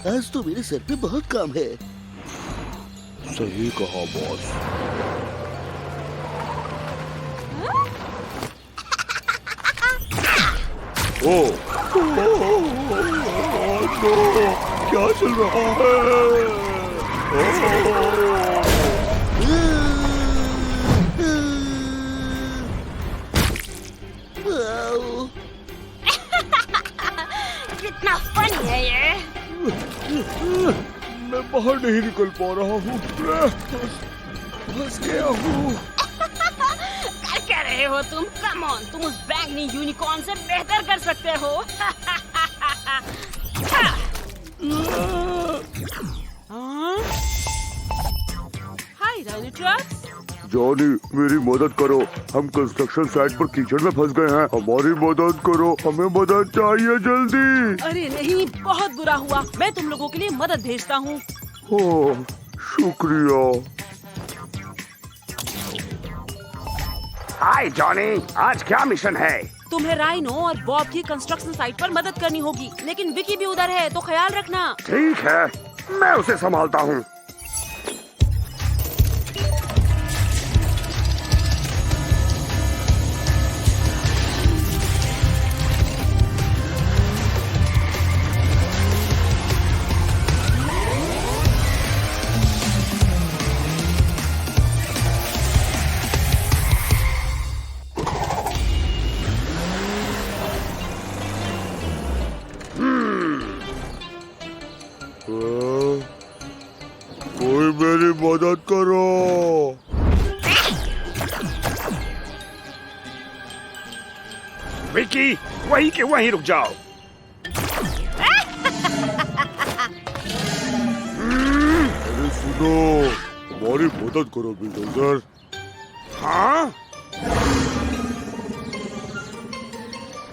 आज तो मेरे सर पे बहुत काम है। सही कहा बॉस। ओ, नो, क्या चल रहा है? कितना फनी है ये। मैं बाहर नहीं निकल पा रहा हूँ। फंस गया हूँ। क्या कह रहे हो तुम? कम ऑन, तुम उस बैंगनी यूनिकॉर्न से बेहतर कर सकते हो। हाय डायनाट्रॉक्स। जॉनी, मेरी मदद करो। हम कंस्ट्रक्शन साइट पर कीचड़ में फंस गए हैं। हमारी मदद करो, हमें मदद चाहिए जल्दी। अरे नहीं, बहुत बुरा हुआ। मैं तुम लोगों के लिए मदद भेजता हूँ। ओह, शुक्रिया। हाय जॉनी, आज क्या मिशन है? तुम्हें राइनो और बॉब की कंस्ट्रक्शन साइट पर मदद करनी होगी, लेकिन विकी भी उधर है, तो ख्याल रखना। ठीक है, मैं उसे संभालता हूँ। कोई मेरी मदद करो। विकी, वहीं के वहीं रुक जाओ। अरे सुनो, हमारी मदद करो बिल्डोजर। हाँ?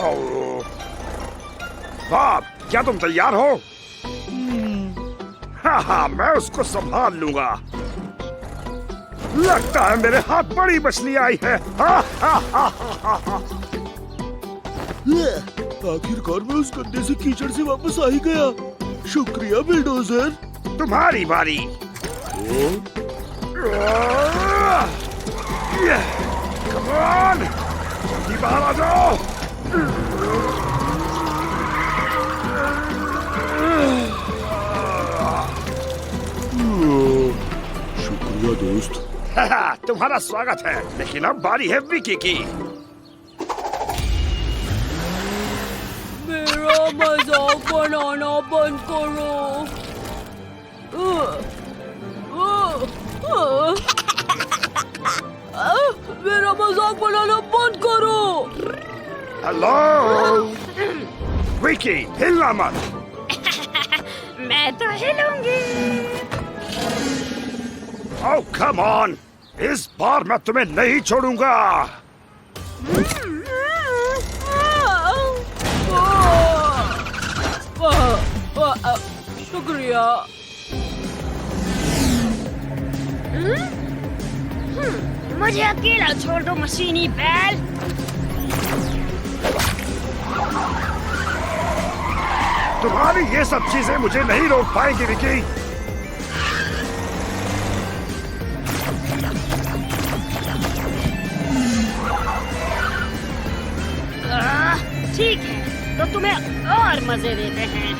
ओह, बॉब, क्या तुम तैयार हो? हाँ, मैं उसको संभाल लूंगा। लगता है मेरे हाथ बड़ी मछली आई है। आखिरकार मैं उस गड्ढे से कीचड़ से वापस आ ही गया। शुक्रिया बिल्डोजर। तुम्हारी बारी। Come on! जल्दी बाहर आ जाओ। शुक्रिया दोस्त। तुम्हारा स्वागत है, लेकिन अब बारी है विकी की। मेरा मजाक बनाना बंद करो। मेरा मजाक बनाना बंद करो। हेलो विकी, हिलना मत। मैं तो हिलूंगी। ओह कम ऑन, इस बार मैं तुम्हें नहीं छोड़ूंगा। शुक्रिया। मुझे अकेला छोड़ दो मशीनी बैल। तुम्हारी ये सब चीजें मुझे नहीं रोक पाएंगी विकी। ठीक है, तो तुम्हें और मजे देते हैं।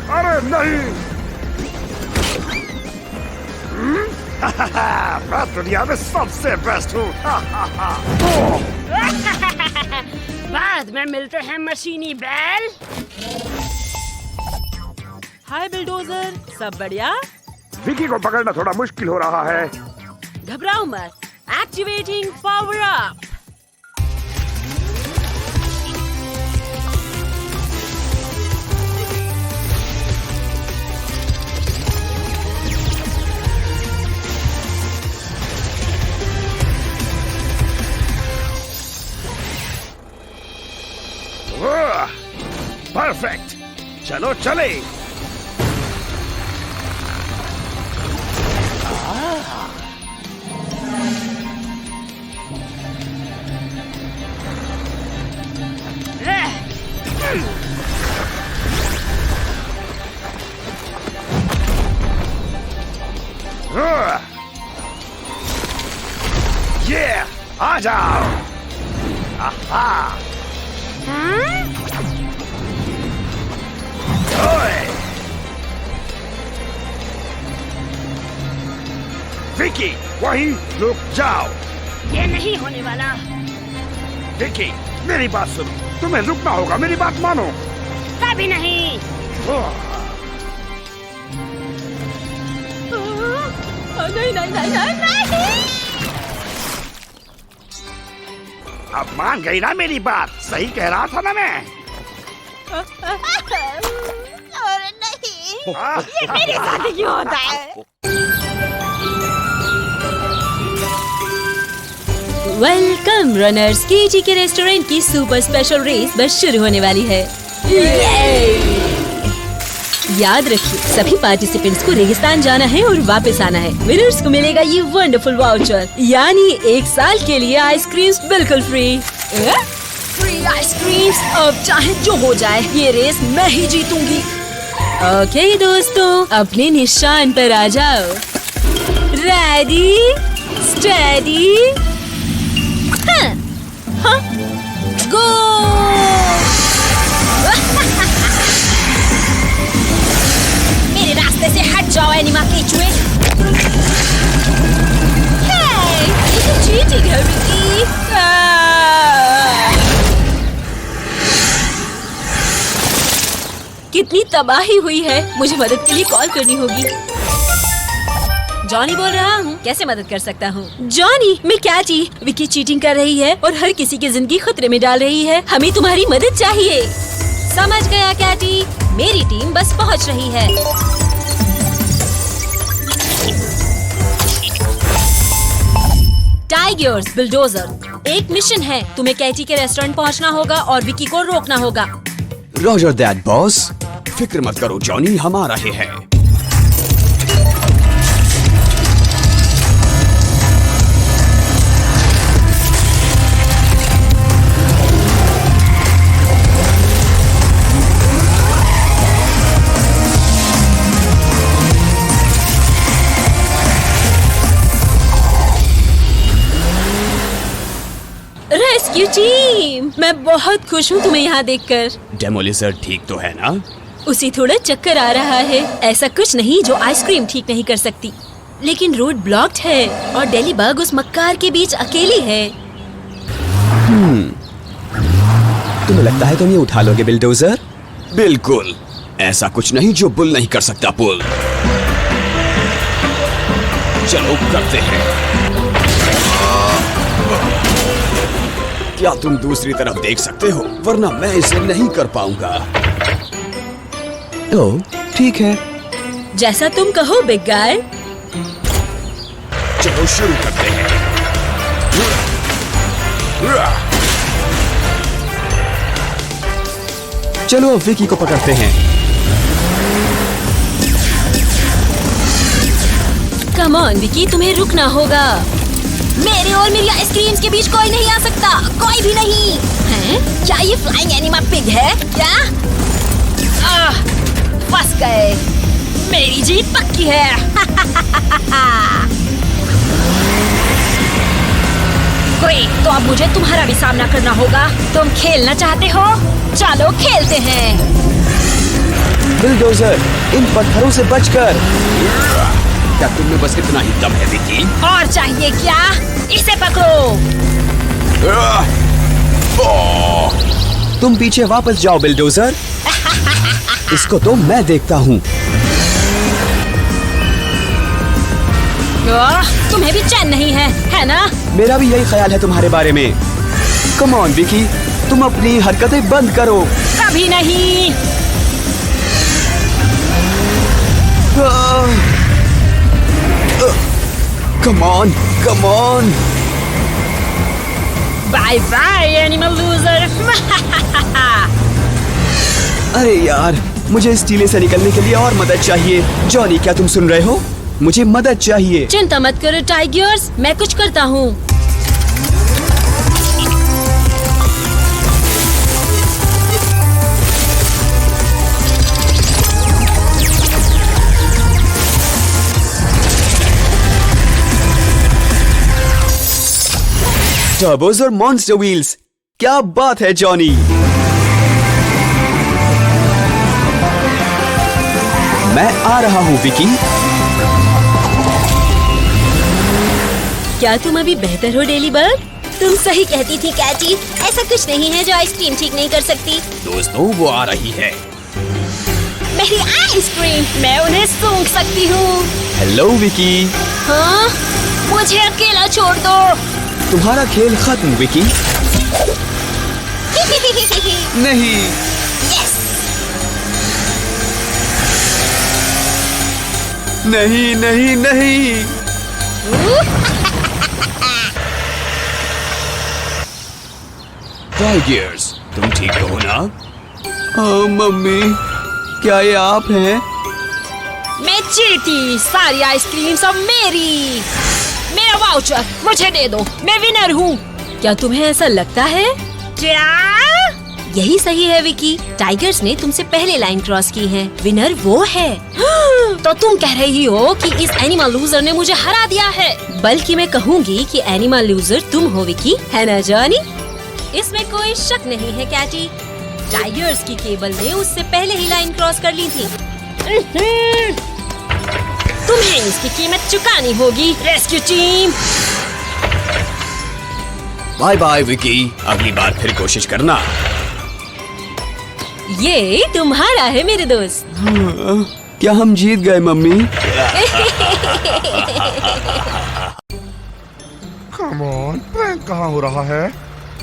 अरे नहीं। मैं दुनिया में सबसे बेस्ट हूँ। बाद में मिलते हैं मशीनी बैल। हाय बिल्डोजर, सब बढ़िया? विकी को पकड़ना थोड़ा मुश्किल हो रहा है। घबराओ मत। Activating power up. परफेक्ट, चलो चले। ये आ जाओ। आहा। ओए। विकी, वहीं रुक जाओ। ये नहीं होने वाला। विकी, मेरी बात सुनो, तुम्हें रुकना होगा, मेरी बात मानो। कभी नहीं। नहीं नहीं नहीं नहीं नहीं। अब मान गई ना मेरी बात, सही कह रहा था ना मैं। अरे नहीं, ये मेरे साथ क्यों होता है? वेलकम रनर्स, केजी के रेस्टोरेंट की सुपर स्पेशल रेस बस शुरू होने वाली है। याद रखिए, सभी पार्टिसिपेंट्स को रेगिस्तान जाना है और वापस आना है। विनर्स को मिलेगा ये वंडरफुल वाउचर, यानी 1 साल के लिए आइसक्रीम्स बिल्कुल फ्री। फ्री आइसक्रीम्स, अब चाहे जो हो जाए ये रेस मैं ही जीतूंगी। ओके दोस्तों, अपने निशान पर आ जाओ। रेडी, स्टेडी, गो। मेरे रास्ते से हट जाओ एनिमा केचुए। ये तो चीटिंग है विकी। कितनी तबाही हुई है, मुझे मदद के लिए कॉल करनी होगी। जॉनी बोल रहा हूँ, कैसे मदद कर सकता हूँ? जॉनी, मैं कैटी, विकी चीटिंग कर रही है और हर किसी की जिंदगी खतरे में डाल रही है। हमें तुम्हारी मदद चाहिए। समझ गया कैटी, मेरी टीम बस पहुँच रही है। टाइगर्स बुलडोजर, एक मिशन है। तुम्हें कैटी के रेस्टोरेंट पहुँचना होगा और विकी को रोकना होगा। रॉजर दैट बॉस, फिक्र मत करो जॉनी, हम आ रहे हैं। रेस्क्यू टीम, मैं बहुत खुश हूँ तुम्हें यहाँ देखकर। डेमोलिजर ठीक तो है ना? उसे थोड़ा चक्कर आ रहा है। ऐसा कुछ नहीं जो आइसक्रीम ठीक नहीं कर सकती, लेकिन रोड ब्लॉक्ड है और डेली बग उस मक्कार के बीच अकेली है। तुम्हें लगता है तुम ये उठा लोगे बिल्डोजर? बिल्कुल, ऐसा कुछ नहीं जो बुल नहीं कर सकता पुल। चलो करते हैं। क्या तुम दूसरी तरफ देख सकते हो? वरना मैं इसे नहीं कर पाऊंगा। ओह, ठीक है। जैसा तुम कहो बिग गाय। चलो शुरू करते हैं। चलो अब विकी को पकड़ते हैं। कम ऑन विकी, तुम्हें रुकना होगा। मेरे और मेरी आइसक्रीम्स के बीच कोई नहीं आ सकता, कोई भी नहीं। हैं? क्या ये फ्लाइंग एनिमा पिग है क्या? फंस गए, मेरी जीत पक्की है। ग्रेट, तो अब मुझे तुम्हारा भी सामना करना होगा। तुम खेलना चाहते हो? चलो खेलते हैं। बिल्डोजर, इन पत्थरों से बचकर। क्या तुमने बस इतना ही दम है विकी? और चाहिए क्या? इसे पकड़ो। तुम पीछे वापस जाओ बिल्डोजर। इसको तो मैं देखता हूँ। तुम्हें भी चैन नहीं है ना? मेरा भी यही ख्याल है तुम्हारे बारे में। कम ऑन विकी, तुम अपनी हरकतें बंद करो। कभी नहीं। Come on, come on. Bye bye animal loser. अरे यार, मुझे इस टीले से निकलने के लिए और मदद चाहिए। जॉनी, क्या तुम सुन रहे हो? मुझे मदद चाहिए। चिंता मत करो टाइगर्स, मैं कुछ करता हूँ। टर्बोस और मॉन्स्टर व्हील्स, क्या बात है जॉनी। मैं आ रहा हूँ विकी। क्या तुम अभी बेहतर हो डेली बर्ड? तुम सही कहती थी कैची, ऐसा कुछ नहीं है जो आइसक्रीम ठीक नहीं कर सकती। दोस्तों वो आ रही है। मेरी आइसक्रीम, मैं उन्हें सूंघ सकती हूँ। हेलो विकी। हाँ, मुझे अकेला छोड़ दो। तुम्हारा खेल खत्म विकी। नहीं। यस। नहीं नहीं नहीं। टाइगर्स, तुम ठीक हो ना? हाँ मम्मी, क्या ये आप हैं? मैं चीटी, सारी आइसक्रीम सब मेरी। मेरा वाउचर मुझे दे दो, मैं विनर हूँ। क्या तुम्हें ऐसा लगता है? क्या? यही सही है विकी। टाइगर्स ने तुमसे पहले लाइन क्रॉस की है। विनर वो है। तो तुम कह रही हो कि इस एनिमल लूजर ने मुझे हरा दिया है? बल्कि मैं कहूँगी कि एनिमल लूजर तुम हो विकी, है ना जॉनी? इसमें कोई शक नहीं है कैटी। टाइगर्स की केबल ने उससे पहले ही लाइन क्रॉस कर ली थी। तुम्हें इसकी कीमत चुकानी होगी, rescue team. Bye bye Vicky, अगली बार फिर कोशिश करना। ये तुम्हारा है मेरे दोस्त। क्या हम जीत गए मम्मी? कम ऑन, प्रैंक कहाँ हो रहा है?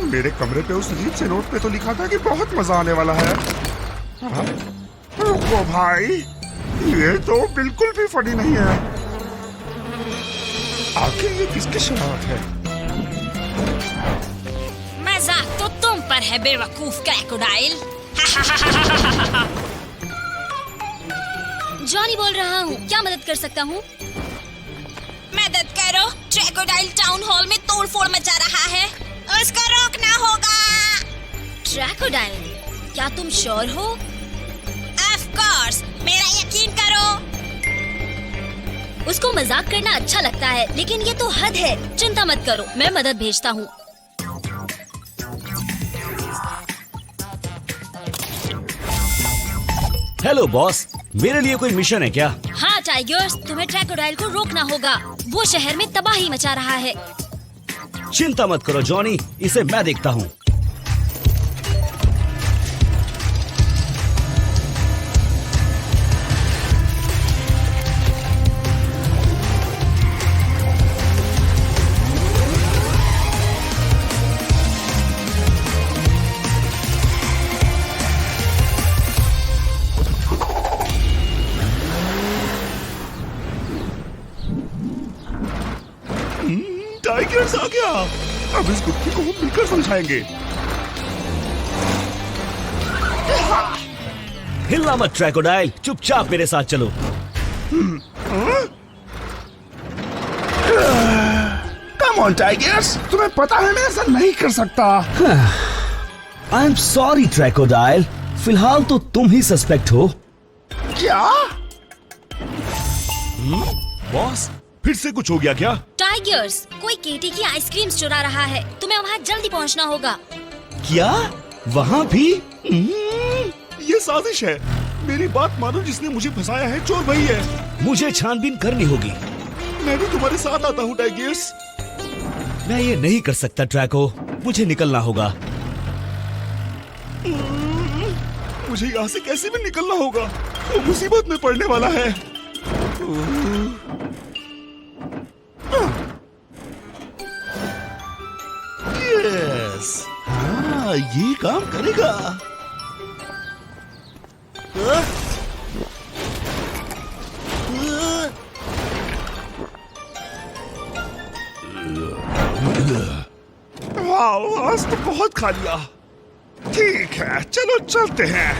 मेरे कमरे पे उस अजीब से नोट पे तो लिखा था कि बहुत मजा आने वाला है। हाँ? रुको भाई, ये तो बिल्कुल भी फनी नहीं है। आखिर ये किसकी शरारत है? मजाक तो तुम पर है बेवकूफ क्रोकोडाइल। जॉनी बोल रहा हूँ, क्या मदद कर सकता हूँ? मदद करो, क्रोकोडाइल टाउन हॉल में तोड़फोड़ मचा रहा है, उसको रोकना होगा। क्रोकोडाइल, क्या तुम श्योर हो? ऑफ कोर्स, मेरा यकीन करो। उसको मजाक करना अच्छा लगता है, लेकिन ये तो हद है। चिंता मत करो, मैं मदद भेजता हूँ। हेलो बॉस, मेरे लिए कोई मिशन है क्या? हाँ टाइगर्स, तुम्हें क्रोकोडाइल को रोकना होगा। वो शहर में तबाही मचा रहा है। चिंता मत करो जॉनी, इसे मैं देखता हूँ। टाइगर्स आ गया। अब इस गुत्थी को हम मिलकर सुलझाएंगे। हिलना मत क्रोकोडाइल, चुपचाप मेरे साथ चलो। कम ऑन टाइगर्स, तुम्हें पता है मैं ऐसा नहीं कर सकता। आई एम सॉरी क्रोकोडाइल, फिलहाल तो तुम ही सस्पेक्ट हो। क्या? बॉस, फिर से कुछ हो गया क्या? टाइगर्स, कोई केटी की आइसक्रीम्स चुरा रहा है। तुम्हें वहाँ जल्दी पहुँचना होगा। क्या? वहाँ भी? ये साजिश है। मेरी बात मानो, जिसने मुझे फंसाया है चोर वही है। मुझे छानबीन करनी होगी। मैं भी तुम्हारे साथ आता हूँ टाइगर्स। मैं ये नहीं कर सकता ट्रैको, मुझे निकलना होगा। मुझे यहाँ से कैसे भी निकलना होगा, वो मुसीबत में पड़ने वाला है। यस, हाँ ये काम करेगा। वाह, आज तो बहुत खा लिया। ठीक है, चलो चलते हैं।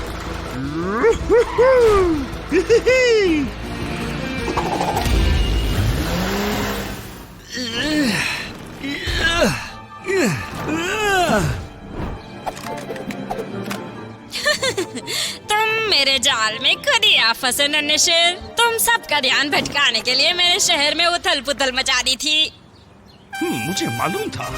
तुम मेरे जाल में खुद ही आ फंसे नन्हे शेर। तुम सबका ध्यान भटकाने के लिए मेरे शहर में उथल पुथल मचा दी थी। मुझे मालूम था।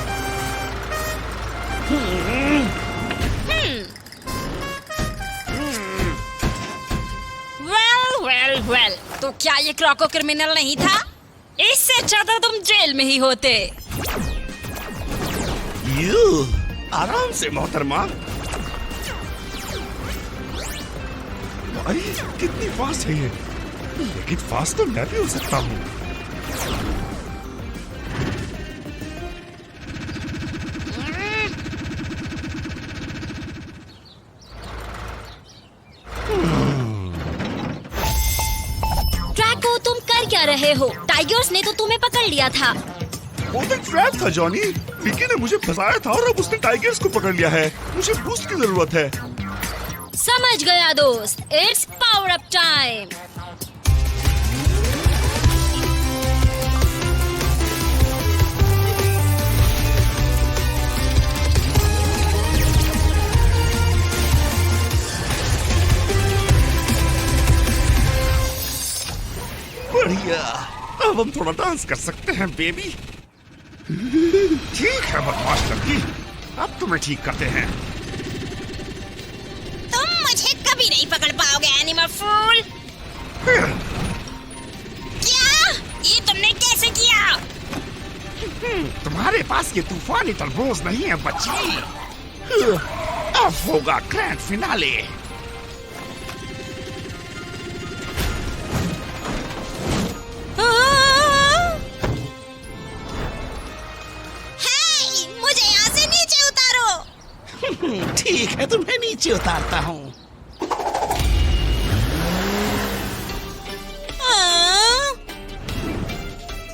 वेल, तो क्या ये क्रॉको क्रिमिनल नहीं था? इससे अच्छा तो तुम जेल में ही होते। यू आराम से मोहतरमा। भाई कितनी फास्ट है ये, लेकिन फास्ट तो मैं भी हो सकता हूँ। ट्रैको, तुम कर क्या रहे हो? टाइगर्स ने तो तुम्हें पकड़ लिया था। वो तो ट्रैप था जॉनी। विकी ने मुझे फंसाया था और अब उसने टाइगर्स को पकड़ लिया है। मुझे बूस्ट की जरूरत है। समझ गया दोस्त, इट्स पावर अप टाइम। बढ़िया, अब हम थोड़ा डांस कर सकते हैं बेबी। ठीक है बदमाश लड़की, अब तुम्हें ठीक करते हैं। तुम मुझे कभी नहीं पकड़ पाओगे एनिमल फूल। क्या? ये तुमने कैसे किया? तुम्हारे पास ये तूफानी तरबूज नहीं है बच्ची। अब होगा ग्रैंड फिनाले। मुझे यहाँ से नीचे उतारो। ठीक है, तुम्हें नीचे उतारता हूँ।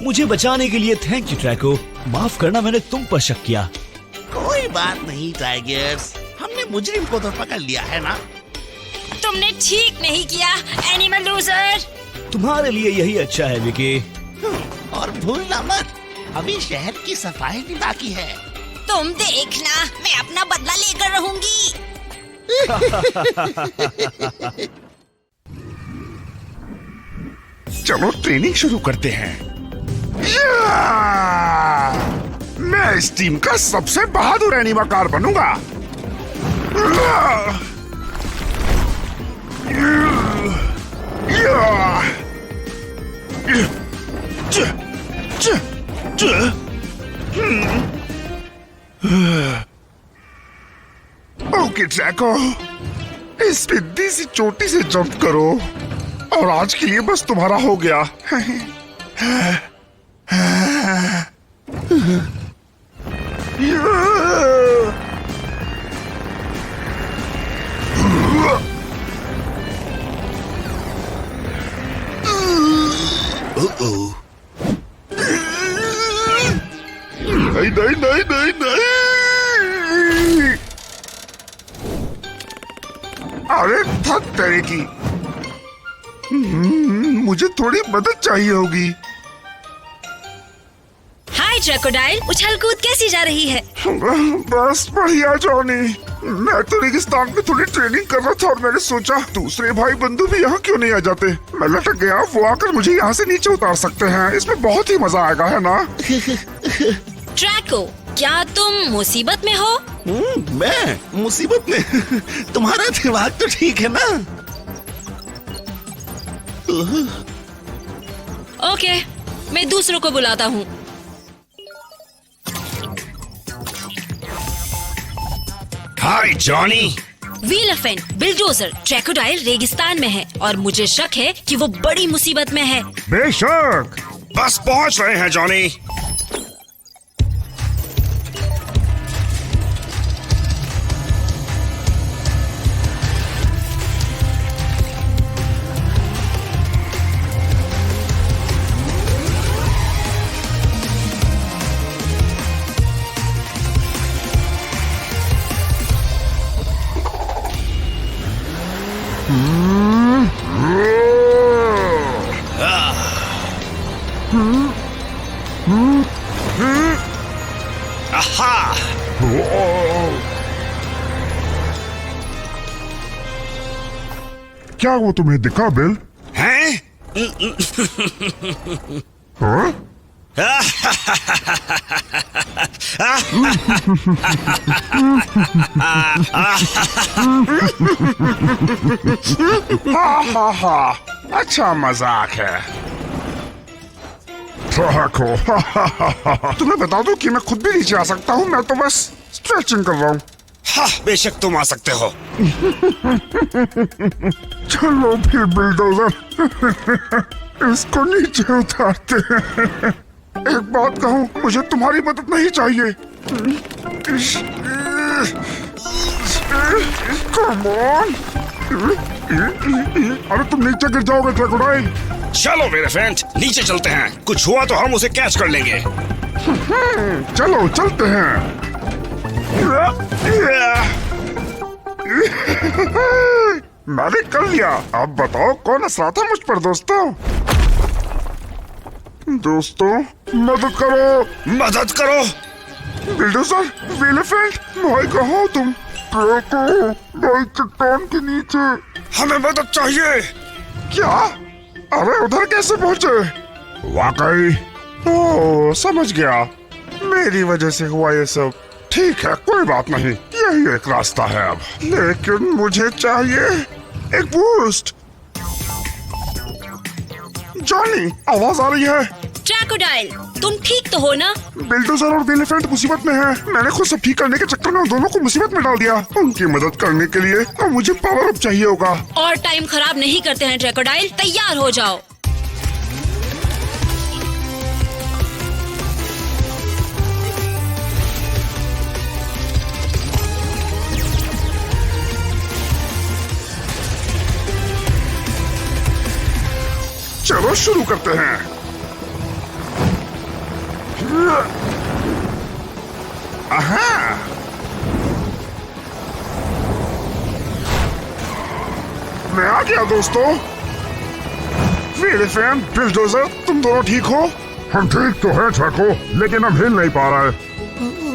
मुझे बचाने के लिए थैंक यू ट्रैको। माफ करना, मैंने तुम पर शक किया। कोई बात नहीं टाइगर्स, हमने मुजरिम को तो पकड़ लिया है ना। तुमने ठीक नहीं किया एनिमल लूजर। तुम्हारे लिए यही अच्छा है विकी। और भूलना मत, अभी शहर की सफाई भी बाकी है। तुम देखना, मैं अपना बदला लेकर रहूंगी। चलो ट्रेनिंग शुरू करते हैं। मैं इस टीम का सबसे बहादुर एनिमाकार बनूंगा। ओके ट्रैको, इस बिंदी सी चोटी से जंप करो और आज के लिए बस तुम्हारा हो गया। नहीं नहीं नहीं नहीं नहीं, अरे थक तेरे की। मुझे थोड़ी मदद चाहिए होगी। हाय क्रोकोडाइल, उछल कूद कैसी जा रही है? बस बढ़िया जॉनी। मैं तो रेगिस्तान में थोड़ी ट्रेनिंग कर रहा था और मैंने सोचा दूसरे भाई बंधु भी यहाँ क्यों नहीं आ जाते। मैं लटक गया, वो आकर मुझे यहाँ से नीचे उतार सकते हैं। इसमें बहुत ही मजा आएगा, है ना? ट्रैको, क्या तुम मुसीबत में हो? मैं मुसीबत में? तुम्हारा दिमाग तो ठीक है ना? ओके, मैं दूसरों को बुलाता हूँ। हाय जॉनी। व्हीलफेन, बिलडोजर, क्रोकोडाइल रेगिस्तान में है और मुझे शक है कि वो बड़ी मुसीबत में है। बेशक, बस पहुंच रहे हैं जॉनी। आहा! क्या वो तुम्हें दिखा बिल? हैं? हाँ? हा हा, अच्छा मजाक है। ट्रैको, तुम्हें बता दूं कि मैं खुद भी नीचे आ सकता हूँ, मैं तो बस स्ट्रेचिंग कर रहा हूँ। हाँ, बेशक तुम आ सकते हो। चलो फिर बुलडोजर, इसको नीचे उतारते हैं। एक बात कहूँ, मुझे तुम्हारी मदद नहीं चाहिए। Come on! अरे तुम नीचे गिर जाओगे क्रोकोडाइल। चलो मेरे फ्रेंड, नीचे चलते हैं। कुछ हुआ तो हम उसे कैच कर लेंगे। चलो चलते हैं। मैंने कर लिया। अब बताओ कौन हंस रहा था मुझ पर दोस्तों? दोस्तों मदद करो, मदद करो। बिल्डोजर, एलिफेंट, भाई कहाँ हो तुम? भाई चट्टान के नीचे। हमें मदद चाहिए। क्या? अरे उधर कैसे पहुँचे? वाकई? ओह समझ गया, मेरी वजह से हुआ ये सब। ठीक है, कोई बात नहीं, यही एक रास्ता है अब। लेकिन मुझे चाहिए एक बूस्ट। जॉनी, आवाज आ रही है। ट्रैकोडाइल, तुम ठीक तो हो ना? बिल्डोजर और एलिफेंट मुसीबत में है। मैंने खुद सब ठीक करने के चक्कर में उन दोनों को मुसीबत में डाल दिया। उनकी मदद करने के लिए अब मुझे पावर अप चाहिए होगा। और टाइम खराब नहीं करते हैं ट्रैकोडाइल, तैयार हो जाओ। चलो शुरू करते हैं। आहा! मैं आ गया दोस्तों। एलिफेंट, बिल्डोजर, तुम दोनों ठीक हो? हम ठीक तो हैं ट्रैको, लेकिन हम हिल नहीं पा रहे।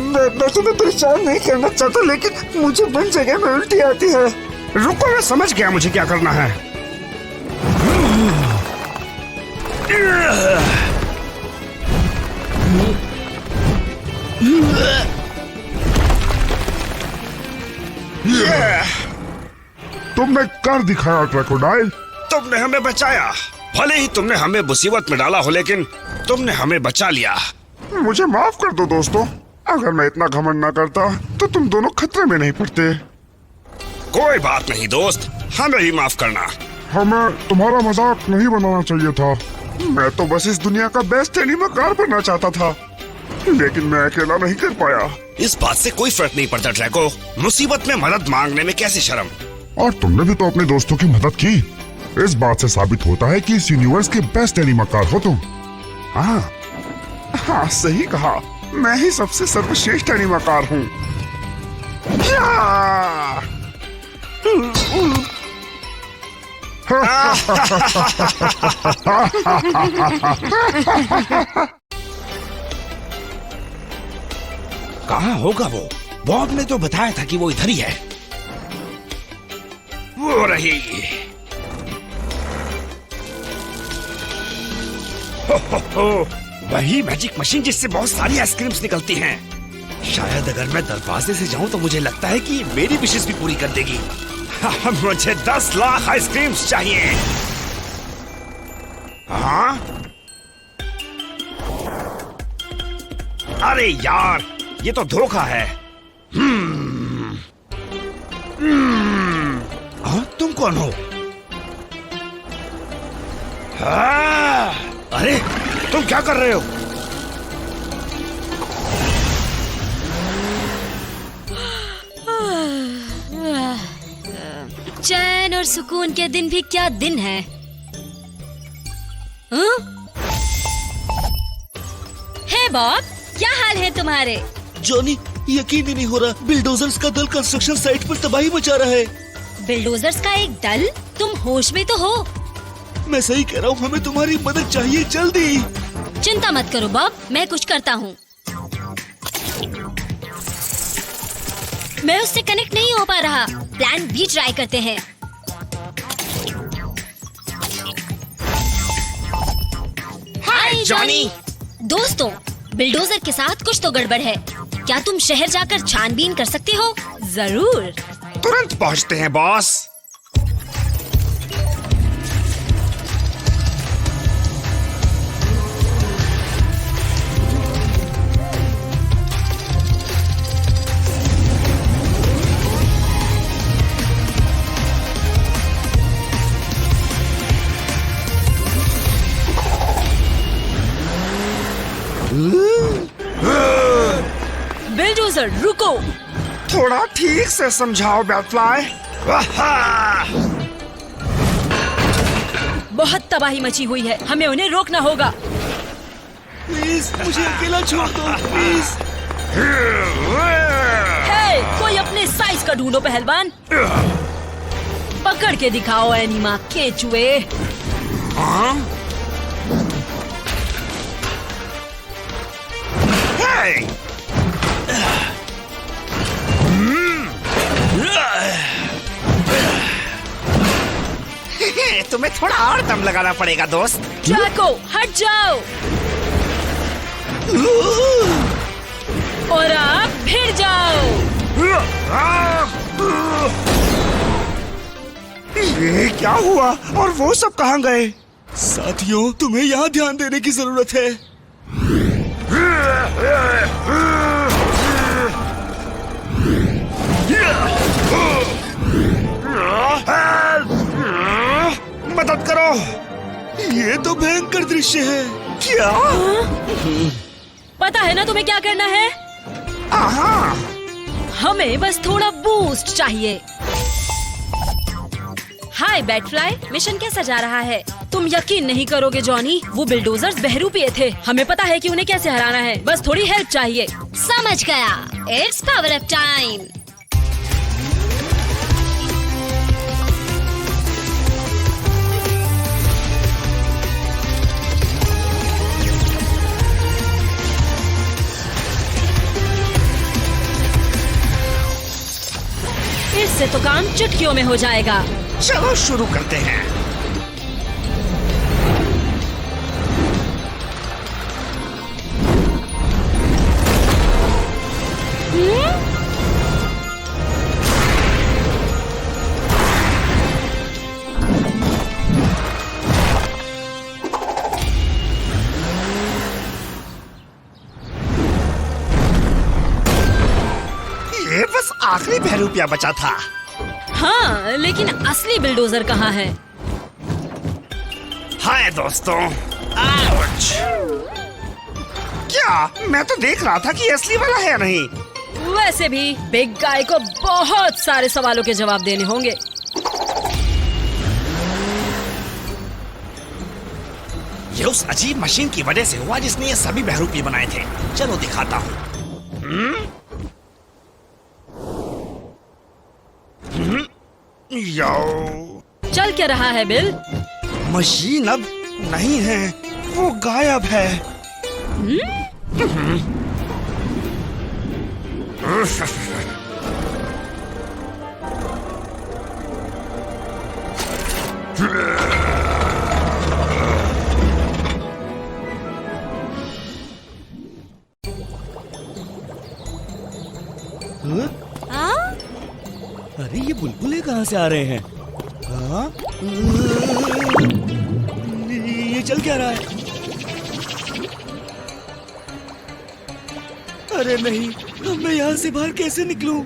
मैं तुम्हें परेशान नहीं करना चाहता, लेकिन मुझे बिन जगह में उल्टी आती है। रुको, मैं समझ गया मुझे क्या करना है। तुमने कर दिखाया क्रोकोडाइल। तुमने हमें बचाया। भले ही तुमने हमें मुसीबत में डाला हो, लेकिन तुमने हमें बचा लिया। मुझे माफ कर दो दोस्तों। अगर मैं इतना घमंड ना करता तो तुम दोनों खतरे में नहीं पड़ते। कोई बात नहीं दोस्त, हमें ही माफ करना। हमें तुम्हारा मजाक नहीं बनाना चाहिए था। मैं तो बस इस दुनिया का बेस्ट एनिमेकार बनना चाहता था, लेकिन मैं अकेला नहीं कर पाया। इस बात से कोई फर्क नहीं पड़ता ट्रैको। मुसीबत में मदद मांगने में कैसी शर्म। और तुमने भी तो अपने दोस्तों की मदद की। इस बात से साबित होता है कि इस यूनिवर्स के बेस्ट एनिमेकार हो तुम। हाँ, सही कहा। मैं ही सबसे सर्वश्रेष्ठ एनिमेकार हूँ। कहाँ होगा वो? बॉब ने तो बताया था कि वो इधर ही है। वो रही। हो, वही मैजिक मशीन जिससे बहुत सारी आइसक्रीम्स निकलती हैं। शायद अगर मैं दरवाजे से जाऊं तो मुझे लगता है कि मेरी विशेष भी पूरी कर देगी। मुझे 10 लाख आइसक्रीम्स चाहिए। हाँ? अरे यार, ये तो धोखा है। हाँ, तुम कौन हो? हाँ, अरे तुम क्या कर रहे हो? चैन और सुकून के दिन भी क्या दिन है। हे बॉब, क्या हाल है तुम्हारे? जॉनी, यकीन ही नहीं हो रहा, बिल्डोजर्स का दल कंस्ट्रक्शन साइट पर तबाही मचा रहा है। बिल्डोजर्स का एक दल? तुम होश में तो हो? मैं सही कह रहा हूँ, हमें तुम्हारी मदद चाहिए जल्दी। चिंता मत करो बॉब, मैं कुछ करता हूँ। मैं उससे कनेक्ट नहीं हो पा रहा। प्लान बी ट्राई करते हैं। हाय जॉनी। दोस्तों, बिल्डोजर के साथ कुछ तो गड़बड़ है। क्या तुम शहर जाकर छानबीन कर सकते हो? जरूर। तुरंत पहुंचते हैं बॉस। बिल्डोजर रुको। थोड़ा ठीक से समझाओ बैटफ्लाई। बहुत तबाही मची हुई है, हमें उन्हें रोकना होगा। प्लीज मुझे अकेला छोड़ दो प्लीज। हे, कोई अपने साइज का ढूंढो पहलवान। पकड़ के दिखाओ एनिमा केचुए। तुम्हें थोड़ा और दम लगाना पड़ेगा दोस्त। ट्रैको हट जाओ। और आप फिर जाओ। ये क्या हुआ? और वो सब कहाँ गए? साथियों, तुम्हें यहाँ ध्यान देने की जरूरत है। मदद करो। ये तो भयंकर दृश्य है। क्या? पता है ना तुम्हें क्या करना है? आहा। हमें बस थोड़ा बूस्ट चाहिए। हाय बैटफ्लाई, मिशन कैसा जा रहा है? तुम यकीन नहीं करोगे जॉनी, वो बिल्डोजर्स बहरूपिये थे। हमें पता है कि उन्हें कैसे हराना है, बस थोड़ी हेल्प चाहिए। समझ गया। It's power up time. इससे तो काम चुटकियों में हो जाएगा। चलो शुरू करते हैं। ये बस आखिरी बहरूपिया बचा था। हाँ, लेकिन असली बिल्डोजर कहाँ है? हाय दोस्तों। आउच। क्या? मैं तो देख रहा था कि असली वाला है या नहीं। वैसे भी बिग गाय को बहुत सारे सवालों के जवाब देने होंगे। ये उस अजीब मशीन की वजह से हुआ जिसने ये सभी बहरूपी बनाए थे। चलो दिखाता हूँ। यो। चल क्या रहा है बिल? मशीन अब नहीं है, वो गायब है। अरे ये बुलबुले कहाँ से आ रहे हैं? हाँ? ये चल क्या रहा है? अरे नहीं, मैं यहाँ से बाहर कैसे निकलूं?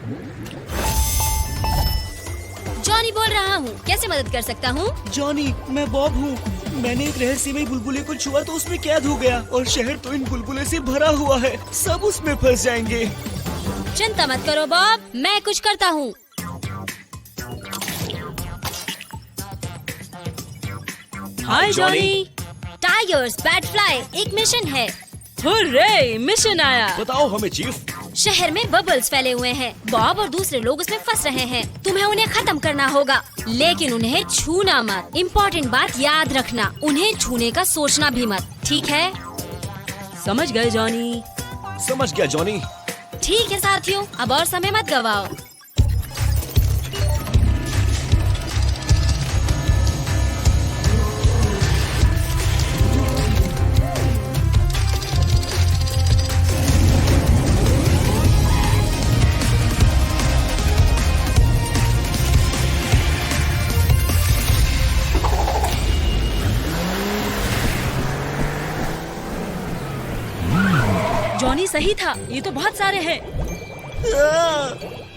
जॉनी बोल रहा हूँ, कैसे मदद कर सकता हूँ? जॉनी, मैं बॉब हूँ। मैंने एक रहस्यमय बुलबुले को छुआ तो उसमें कैद हो गया और शहर तो इन बुलबुले से भरा हुआ है। सब उसमें फंस जाएंगे। चिंता मत करो बॉब, मैं कुछ करता हूँ। हाय जॉनी। टाइगर्स, बैटफ्लाई, एक मिशन है। हुर्रे, मिशन आया। बताओ हमें चीफ। शहर में बबल्स फैले हुए हैं। बॉब और दूसरे लोग उसमें फंस रहे हैं। तुम्हें उन्हें खत्म करना होगा, लेकिन उन्हें छूना मत। इम्पोर्टेंट बात याद रखना, उन्हें छूने का सोचना भी मत, ठीक है? समझ गए जॉनी। समझ गया जॉनी। ठीक है साथियों, अब और समय मत गवाओ। जॉनी सही था, ये तो बहुत सारे हैं।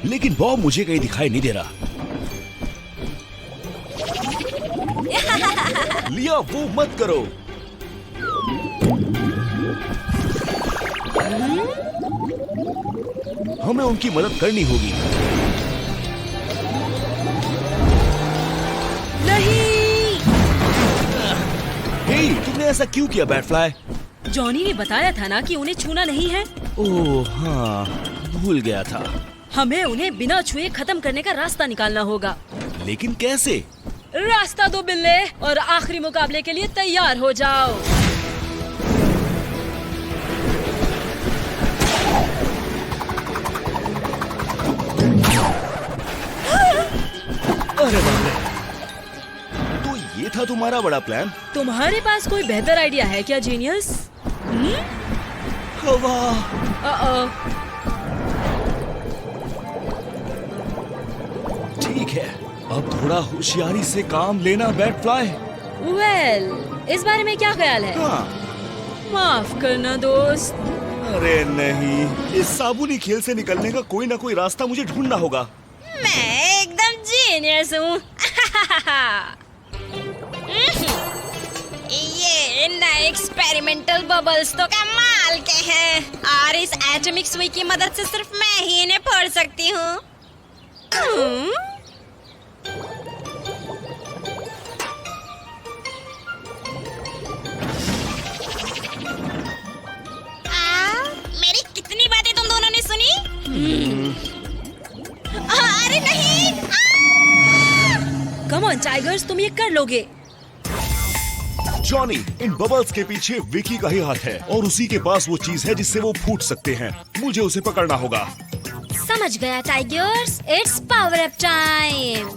लेकिन बॉब मुझे कहीं दिखाई नहीं दे रहा। लिया, वो मत करो। हमें उनकी मदद करनी होगी। नहीं, हे, तुमने ऐसा क्यों किया बैटफ्लाई? जॉनी ने बताया था ना कि उन्हें छूना नहीं है। ओह हाँ, भूल गया था। हमें उन्हें बिना छुए खत्म करने का रास्ता निकालना होगा। लेकिन कैसे? रास्ता दो बिल्ले, और आखिरी मुकाबले के लिए तैयार हो जाओ। अरे बाप रे, तो ये था तुम्हारा बड़ा प्लान? तुम्हारे पास कोई बेहतर आइडिया है क्या जीनियस? हवा। ठीक है, अब थोड़ा होशियारी से काम लेना बैटफ्लाई। वेल, इस बारे में क्या ख्याल है? हाँ। माफ करना दोस्त। अरे नहीं, इस साबुनी खेल से निकलने का कोई ना कोई रास्ता मुझे ढूंढना होगा। मैं एकदम जीनियस हूँ। ये नए एक्सपेरिमेंटल बबल्स तो कमाल के हैं, और इस एटॉमिक सुई की मदद से सिर्फ मैं ही इन्हें फोड़ सकती हूँ। मेरी कितनी बातें तुम दोनों ने सुनी? अरे नहीं! कम ऑन टाइगर्स, तुम ये कर लोगे। जॉनी, इन बबल्स के पीछे विकी का ही हाथ है, और उसी के पास वो चीज है जिससे वो फूट सकते हैं। मुझे उसे पकड़ना होगा। समझ गया tigers, it's power up time.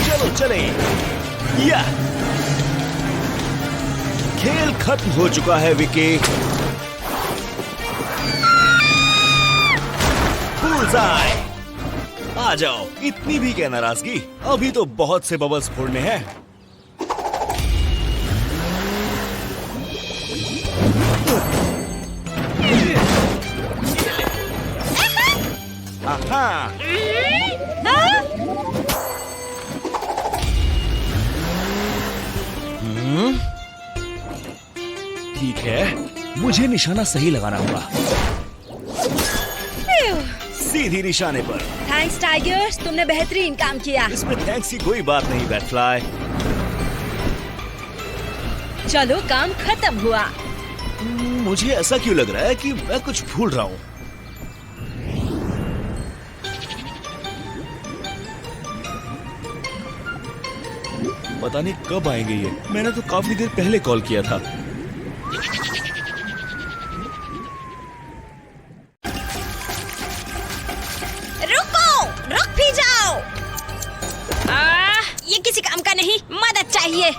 चलो चले। या खेल खत्म हो चुका है विकी। बुलसाई, आ जाओ। इतनी भी क्या नाराजगी, अभी तो बहुत से बबल्स फोड़ने हैं। आहा। ठीक है, मुझे निशाना सही लगाना होगा। सीधी निशाने पर। थैंक्स टाइगर्स, तुमने बेहतरीन काम किया। इसमें थैंक्स की कोई बात नहीं बैटफ्लाई। चलो, काम खत्म हुआ। मुझे ऐसा क्यों लग रहा है कि मैं कुछ भूल रहा हूँ। पता नहीं कब आएंगे ये। मैंने तो काफी देर पहले कॉल किया था। रुको, रुक भी जाओ। ये किसी काम का नहीं, मदद चाहिए।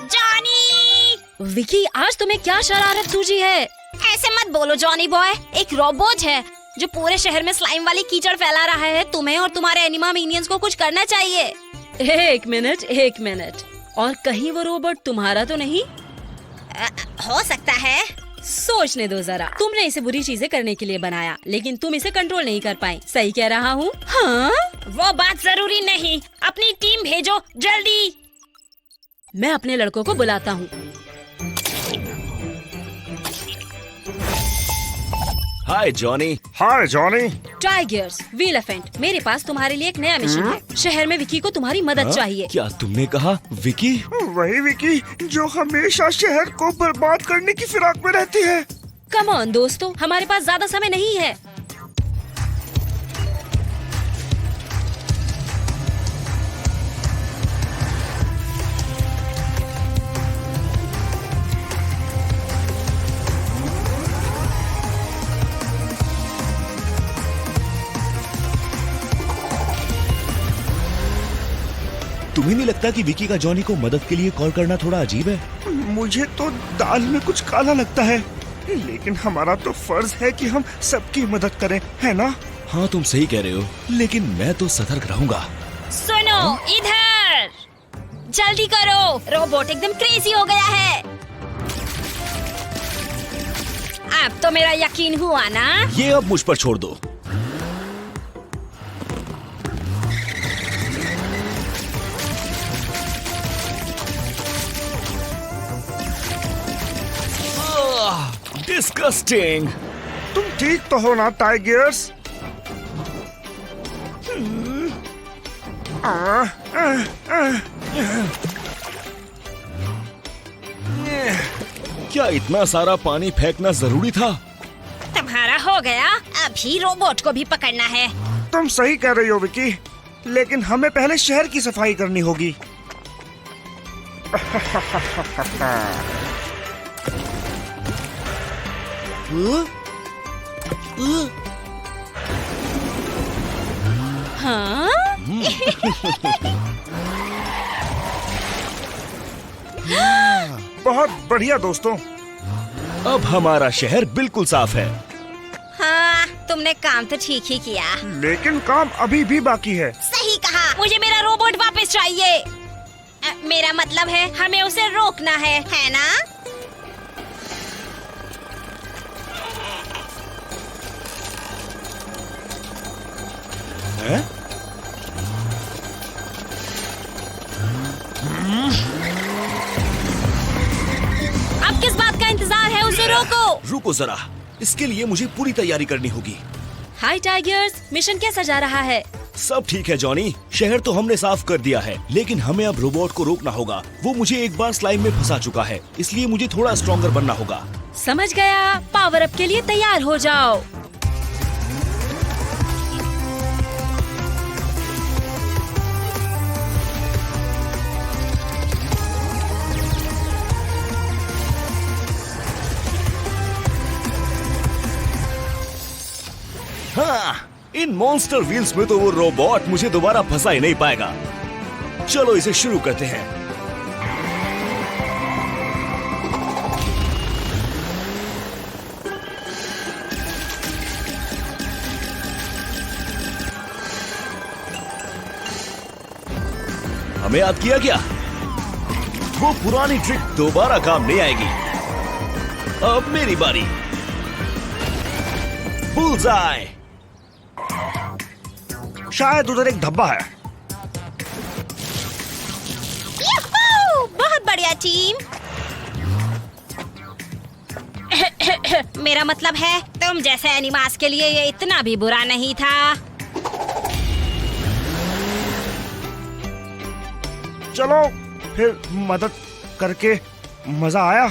जॉनी! विकी, आज तुम्हें क्या शरारत सूझी है? ऐसे मत बोलो जॉनी बॉय, एक रोबोट है जो पूरे शहर में स्लाइम वाली कीचड़ फैला रहा है। तुम्हें और तुम्हारे एनिमा मिनियंस को कुछ करना चाहिए। एक मिनट, और कहीं वो रोबोट तुम्हारा तो नहीं? हो सकता है। सोचने दो जरा। तुमने इसे बुरी चीजें करने के लिए बनाया, लेकिन तुम इसे कंट्रोल नहीं कर पाई। सही कह रहा हूँ? हाँ? वो बात जरूरी नहीं। अपनी टीम भेजो जल्दी। मैं अपने लड़कों को बुलाता हूँ। हाय जॉनी। हाय जॉनी। टाइगर्स, वीलेफेंट, मेरे पास तुम्हारे लिए एक नया मिशन है। शहर में विकी को तुम्हारी मदद चाहिए। क्या तुमने कहा विकी? वही विकी जो हमेशा शहर को बर्बाद करने की फिराक में रहती है। कम ऑन दोस्तों, हमारे पास ज्यादा समय नहीं है। तुम्हें नहीं लगता कि विकी का जॉनी को मदद के लिए कॉल करना थोड़ा अजीब है? मुझे तो दाल में कुछ काला लगता है। लेकिन हमारा तो फर्ज है कि हम सबकी मदद करें, है ना? हाँ तुम सही कह रहे हो, लेकिन मैं तो सतर्क रहूंगा। सुनो इधर, जल्दी करो, रोबोट एकदम क्रेजी हो गया है। अब तो मेरा यकीन हुआ ना? ये अब मुझ पर छोड़ दो। डिस्गस्टिंग। तुम ठीक तो हो ना टाइगर्स? क्या इतना सारा पानी फेंकना जरूरी था? तुम्हारा हो गया, अभी रोबोट को भी पकड़ना है। तुम सही कह रही हो विकी, लेकिन हमें पहले शहर की सफाई करनी होगी। हाँ? बहुत बढ़िया दोस्तों। अब हमारा शहर बिल्कुल साफ है। हाँ, तुमने काम तो ठीक ही किया। लेकिन काम अभी भी बाकी है। सही कहा, मुझे मेरा रोबोट वापस चाहिए। मेरा मतलब है हमें उसे रोकना है ना? हैं? अब किस बात का इंतजार है? उसे रोको। रुको जरा, इसके लिए मुझे पूरी तैयारी करनी होगी। हाय टाइगर्स, मिशन कैसा जा रहा है? सब ठीक है जॉनी, शहर तो हमने साफ कर दिया है, लेकिन हमें अब रोबोट को रोकना होगा। वो मुझे एक बार स्लाइम में फंसा चुका है, इसलिए मुझे थोड़ा स्ट्रॉन्गर बनना होगा। समझ गया, पावर अप के लिए तैयार हो जाओ। हाँ, इन मॉन्स्टर व्हील्स में तो वो रोबोट मुझे दोबारा फंसा ही नहीं पाएगा। चलो इसे शुरू करते हैं। हमें याद किया क्या? वो पुरानी ट्रिक दोबारा काम नहीं आएगी। अब मेरी बारी। बुलजाई। शायद उधर एक धब्बा है। यहू! बहुत बढ़िया टीम। मेरा मतलब है तुम जैसे एनिमास के लिए ये इतना भी बुरा नहीं था। चलो फिर मदद करके मजा आया।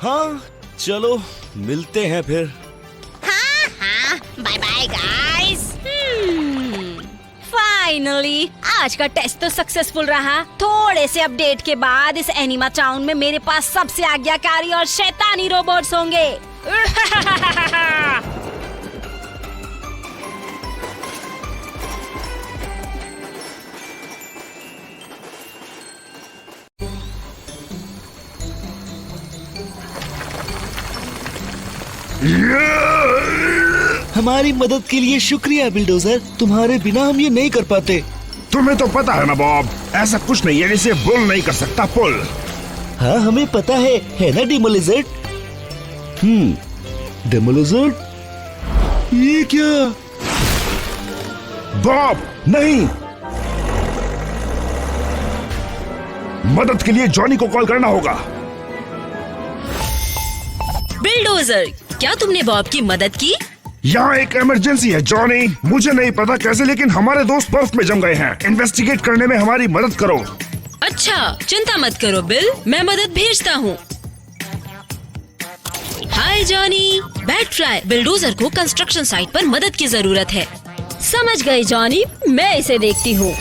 हाँ चलो मिलते हैं फिर। हाँ, बाय बाय गाइस। फाइनली आज का टेस्ट तो सक्सेसफुल रहा। थोड़े से अपडेट के बाद इस एनिमा टाउन में मेरे पास सबसे आज्ञाकारी और शैतानी रोबोट्स होंगे। हमारी मदद के लिए शुक्रिया बिल्डोजर, तुम्हारे बिना हम ये नहीं कर पाते। तुम्हें तो पता है ना बॉब, ऐसा कुछ नहीं है जिसे बुल नहीं कर सकता पुल। हाँ हमें पता है ना डेमोलिजर्ड? डेमोलिजर्ड? ये क्या? बॉब नहीं, मदद के लिए जॉनी को कॉल करना होगा। बिल्डोजर, क्या तुमने बॉब की मदद की? यहाँ एक इमरजेंसी है जॉनी। मुझे नहीं पता कैसे, लेकिन हमारे दोस्त बर्फ में जम गए हैं। इन्वेस्टिगेट करने में हमारी मदद करो। अच्छा, चिंता मत करो बिल, मैं मदद भेजता हूँ। हाय जॉनी। बैटफ्लाई, बिल्डोजर को कंस्ट्रक्शन साइट पर मदद की जरूरत है। समझ गई जॉनी, मैं इसे देखती हूँ।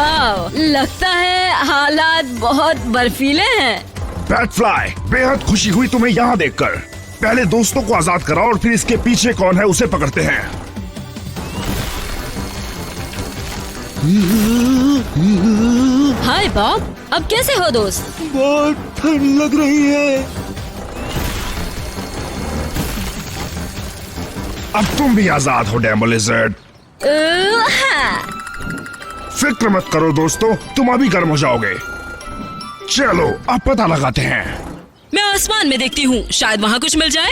वाह, लगता है हालात बहुत बर्फीले हैं। बैटफ्लाई, बेहद खुशी हुई तुम्हें यहाँ देखकर। पहले दोस्तों को आजाद कराओ और फिर इसके पीछे कौन है उसे पकड़ते हैं। हाय बॉब, अब कैसे हो दोस्त? बहुत ठंड लग रही है। अब तुम भी आजाद हो डेमो लिजर्ड। हाँ। फिक्र मत करो दोस्तों, तुम अभी गर्म हो जाओगे। चलो अब पता लगाते हैं। मैं आसमान में देखती हूँ, शायद वहाँ कुछ मिल जाए।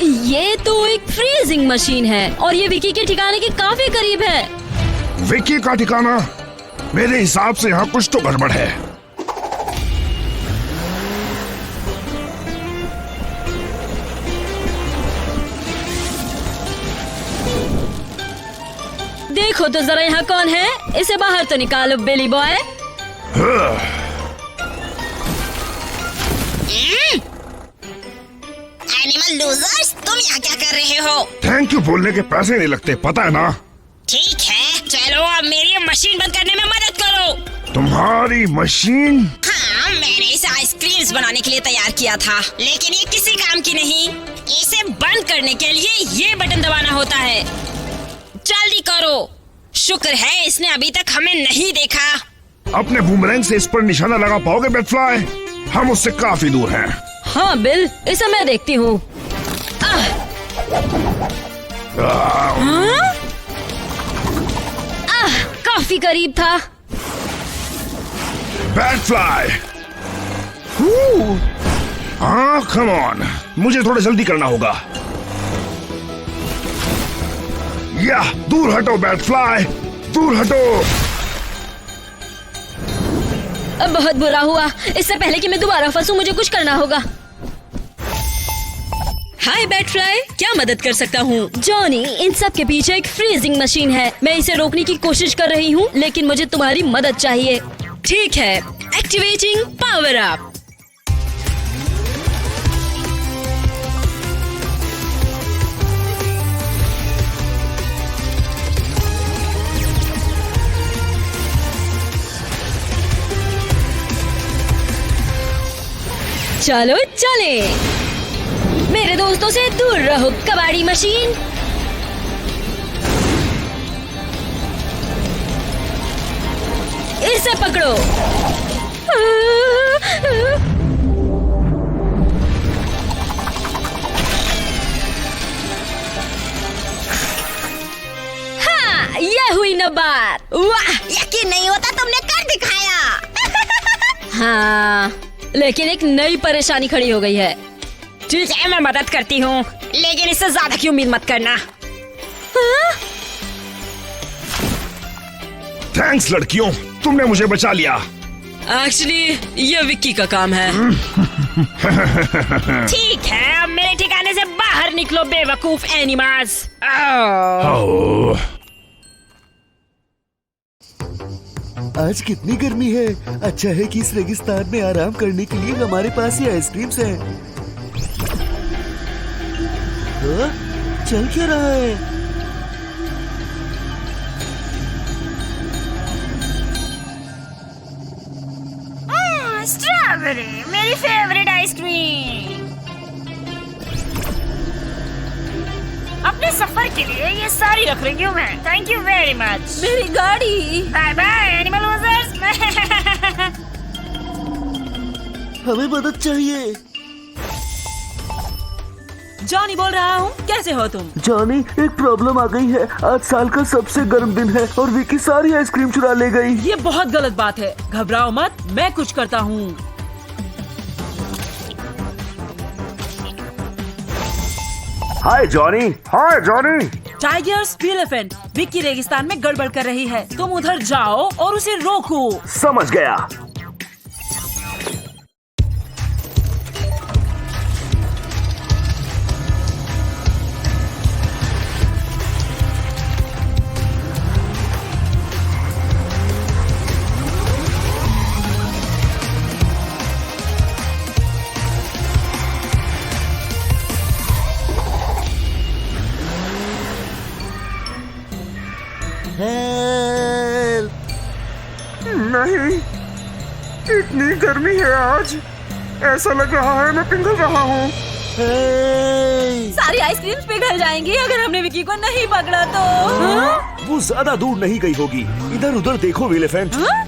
ये तो एक फ्रीजिंग मशीन है और ये विकी के ठिकाने के काफी करीब है। विकी का ठिकाना? मेरे हिसाब से यहाँ कुछ तो गड़बड़ है। देखो तो जरा यहाँ कौन है, इसे बाहर तो निकालो बेली बॉय। एनिमल लूजर्स, तुम यहाँ क्या कर रहे हो? थैंक यू बोलने के पैसे नहीं लगते, पता है ना। ठीक है, चलो अब मेरी मशीन बंद करने में मदद करो। तुम्हारी मशीन? हाँ, मैंने इसे आइसक्रीम्स बनाने के लिए तैयार किया था, लेकिन ये किसी काम की नहीं। इसे बंद करने के लिए ये बटन दबाना होता है। जल्दी करो। शुक्र है इसने अभी तक हमें नहीं देखा। अपने बूमरैंग से इस पर निशाना लगा पाओगे बैटफ्लाई? हम उससे काफी दूर हैं। हाँ बिल, इसे मैं देखती हूँ। काफी करीब था। बैटफ्लाई, हाँ कम ऑन, मुझे थोड़ा जल्दी करना होगा। या दूर हटो बैटफ्लाई, दूर हटो। अब बहुत बुरा हुआ, इससे पहले कि मैं दोबारा फंसूं मुझे कुछ करना होगा। हाय बैटफ्लाई, क्या मदद कर सकता हूँ? जॉनी, इन सब के पीछे एक फ्रीजिंग मशीन है। मैं इसे रोकने की कोशिश कर रही हूँ, लेकिन मुझे तुम्हारी मदद चाहिए। ठीक है, एक्टिवेटिंग पावर अप। चलो चले, मेरे दोस्तों से दूर रहो कबाड़ी मशीन। इसे पकड़ो। हाँ, ये हुई न बात। वाह, यकीन नहीं होता तुमने कर दिखाया। हाँ, लेकिन एक नई परेशानी खड़ी हो गई है। ठीक है, मैं मदद करती हूँ, लेकिन इससे ज्यादा की उम्मीद मत करना। हाँ? थैंक्स लड़कियों, तुमने मुझे बचा लिया। एक्चुअली ये विक्की का काम है। ठीक है, अब मेरे ठिकाने से बाहर निकलो बेवकूफ एनिमल्स। आज कितनी गर्मी है। अच्छा है कि इस रेगिस्तान में आराम करने के लिए हमारे पास ये आइसक्रीम्स हैं। हाँ? चल क्या रहा है? स्ट्रॉबेरी, मेरी फेवरेट आइसक्रीम। अपने सफर के लिए ये सारी रख रही हूँ मैं। Thank you very much. मेरी गाड़ी। Bye bye animal losers. हमें मदद चाहिए। जॉनी बोल रहा हूँ, कैसे हो तुम? जॉनी, एक प्रॉब्लम आ गई है। आज साल का सबसे गर्म दिन है और विकी सारी आइसक्रीम चुरा ले गई। ये बहुत गलत बात है। घबराओ मत, मैं कुछ करता हूँ। हाय जॉनी, हाय जॉनी। टाइगर्स एलिफेंट विक्की रेगिस्तान में गड़बड़ कर रही है। तुम उधर जाओ और उसे रोको। समझ गया। नहीं, इतनी गर्मी है आज, ऐसा लग रहा है मैं पिघल रहा हूँ। सारी आइसक्रीम्स पिघल जाएंगी अगर हमने विकी को नहीं पकड़ा तो। हाँ? वो ज्यादा दूर नहीं गई होगी, इधर उधर देखो एलिफेंट। हाँ?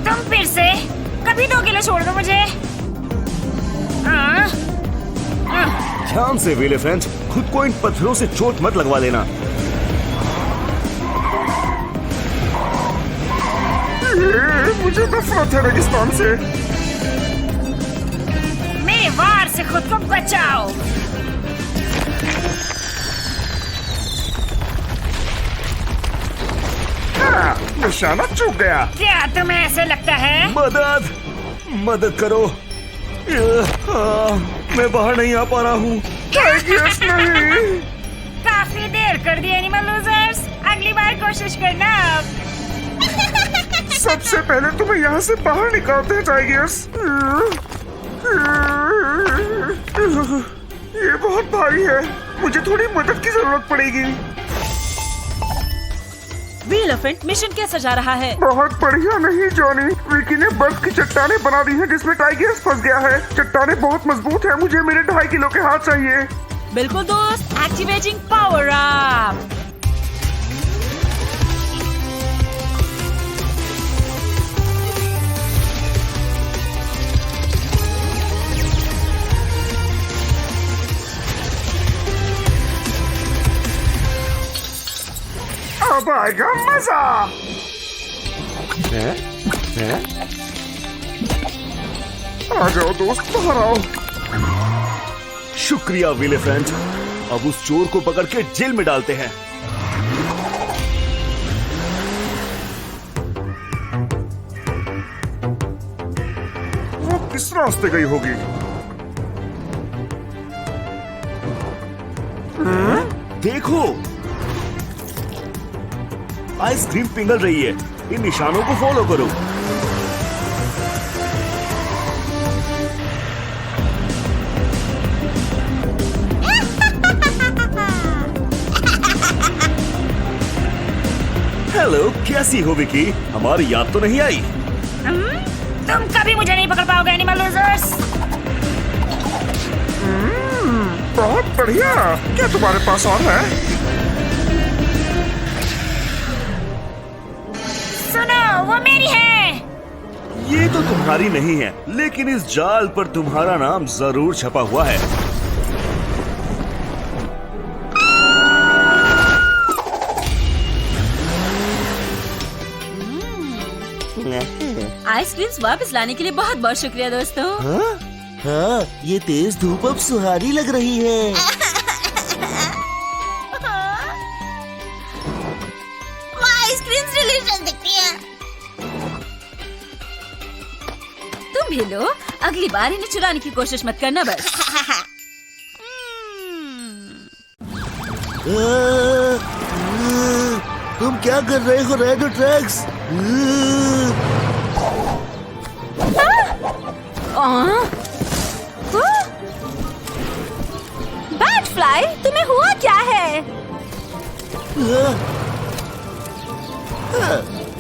तुम फिर से कभी तो अकेले छोड़ दो मुझे। ध्यान से एलिफेंट, खुद को इन पत्थरों से चोट मत लगवा लेना। मुझे नफरत है रेगिस्तान से। मेरे वार से खुद को बचाओ। निशाना चूक गया। क्या तुम्हें ऐसे लगता है? मदद करो। मैं बाहर नहीं आ पा रहा हूँ। नहीं। काफी देर कर दी एनिमल लूजर्स, अगली बार कोशिश करना। सबसे पहले तुम्हें यहाँ से बाहर निकालते हैं टाइगर्स। ये बहुत भारी है, मुझे थोड़ी मदद की जरूरत पड़ेगी। एलिफेंट, मिशन कैसा जा रहा है? बहुत बढ़िया नहीं जॉनी, विकी ने बर्फ की चट्टानें बना दी हैं जिसमें टाइगर्स फंस गया है। चट्टानें बहुत मजबूत है, मुझे मेरे 2.5 किलो के हाथ चाहिए। बिल्कुल दोस्त, एक्टिवेटिंग पावर अप। अब आएगा मजा। आ जाओ दोस्त, बाहर आओ। शुक्रिया एलिफेंट, अब उस चोर को पकड़ के जेल में डालते हैं। वो किस रास्ते गई होगी? देखो, आइसक्रीम पिघल रही है। इन निशानों को फॉलो करो। हेलो, कैसी हो विकी? हमारी याद तो नहीं आई? तुम कभी मुझे नहीं पकड़ पाओगे एनिमल लूजर्स। बहुत बढ़िया। क्या तुम्हारे पास और है? सुनो, वो मेरी है। ये तो तुम्हारी नहीं है, लेकिन इस जाल पर तुम्हारा नाम जरूर छपा हुआ है। आइसक्रीम्स वापस लाने के लिए बहुत बहुत शुक्रिया दोस्तों। हाँ, ये तेज धूप अब सुहानी लग रही है। आइसक्रीम डिलीशियस दिखती है। तुम भी लो, अगली बार इन्हें चुराने की कोशिश मत करना बस। तुम क्या कर रहे हो रेडो ट्रैक्स? बैट फ्लाई, तुम्हें हुआ क्या है?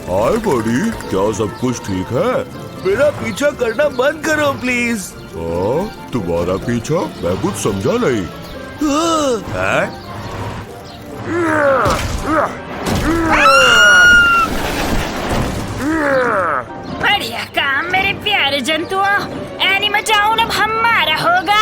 हाय बॉडी, क्या सब कुछ ठीक है? मेरा पीछा करना बंद करो प्लीज। तुम्हारा पीछा? मैं कुछ समझा नहीं। बढ़िया काम मेरे प्यारे जंतुओं। एनिमल टाउन अब हमारा होगा।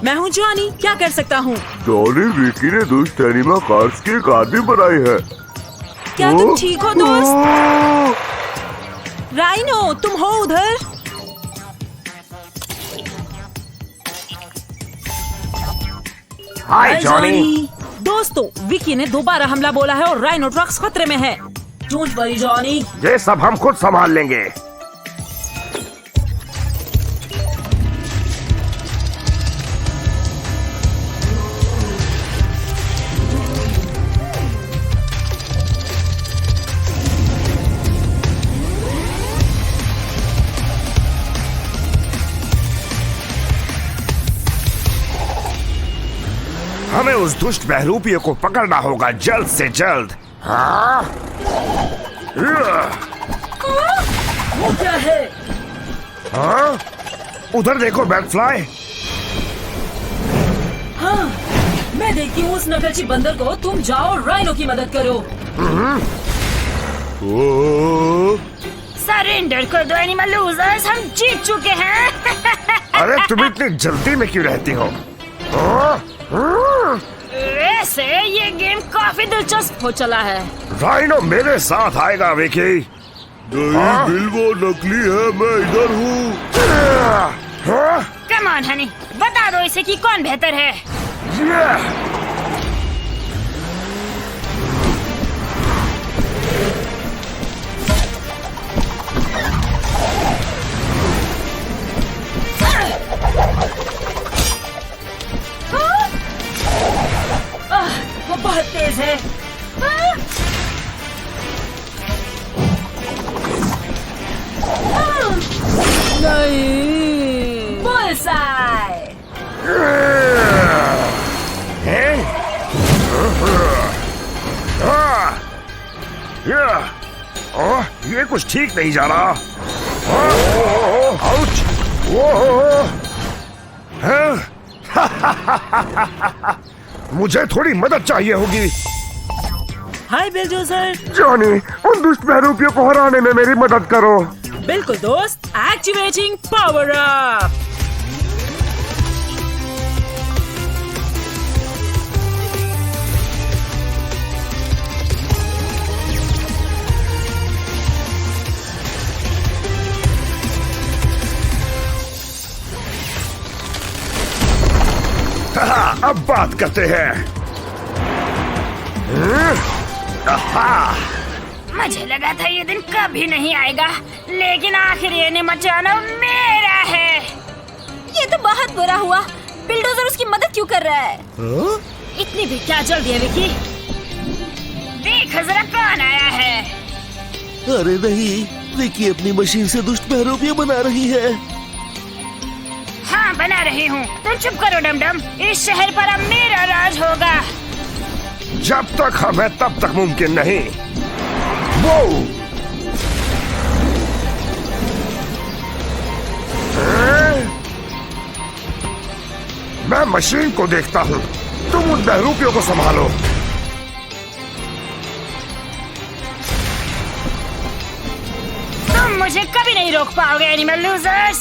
मैं हूँ जॉनी, क्या कर सकता हूँ? जॉनी, विकी ने दुष्ट एनिमा कार्स की एक आदमी बनाई है। क्या तुम ठीक हो दोस्त? राइनो, तुम हो उधर? हाय जॉनी। दोस्तों, विकी ने दोबारा हमला बोला है और राइनो ट्रक्स खतरे में है। डोंट वरी जॉनी, ये सब हम खुद संभाल लेंगे। हमें उस दुष्ट बहरूपियों को पकड़ना होगा जल्द से जल्द। हाँ? वो क्या है? हाँ? उधर देखो बैटफ्लाई। हाँ, मैं देखती हूँ उस नकलची बंदर को। तुम जाओ राइनो की मदद करो। सरेंडर कर दो एनिमल लूजर्स, हम जीत चुके हैं। अरे तुम इतनी जल्दी में क्यों रहती हो? वैसे ये गेम काफी दिलचस्प हो चला है। राइनो मेरे साथ आएगा विकी। नहीं बिल, वो नकली है, मैं इधर हूँ। कम ऑन हनी, बता दो इसे कि कौन बेहतर है। वो बहुत तेज है। नहीं, बुलसाई। ये कुछ ठीक नहीं जा रहा। आउच! मुझे थोड़ी मदद चाहिए होगी। हाय बिलडोजर। जॉनी, उन दुष्ट बहरूपियों को हराने में मेरी मदद करो। बिल्कुल दोस्त, एक्टिवेटिंग पावर अप। अब बात करते हैं। मुझे लगा था ये दिन कभी नहीं आएगा, लेकिन आखिर ये निमचाना मेरा है। ये तो बहुत बुरा हुआ। बिल्डोजर उसकी मदद क्यों कर रहा है? इतनी भी क्या जल्दी है विकी? देख जरा कौन आया है। अरे नहीं, विकी अपनी मशीन से दुष्ट बहरूपियां बना रही है। हाँ बना रही हूँ। तुम चुप करो डमडम, इस शहर पर अब मेरा राज होगा। जब तक हमें तब तक मुमकिन नहीं। वो मैं मशीन को देखता हूँ, तुम उन बहरूपियों को संभालो। तुम मुझे कभी नहीं रोक पाओगे एनिमल लूजर्स।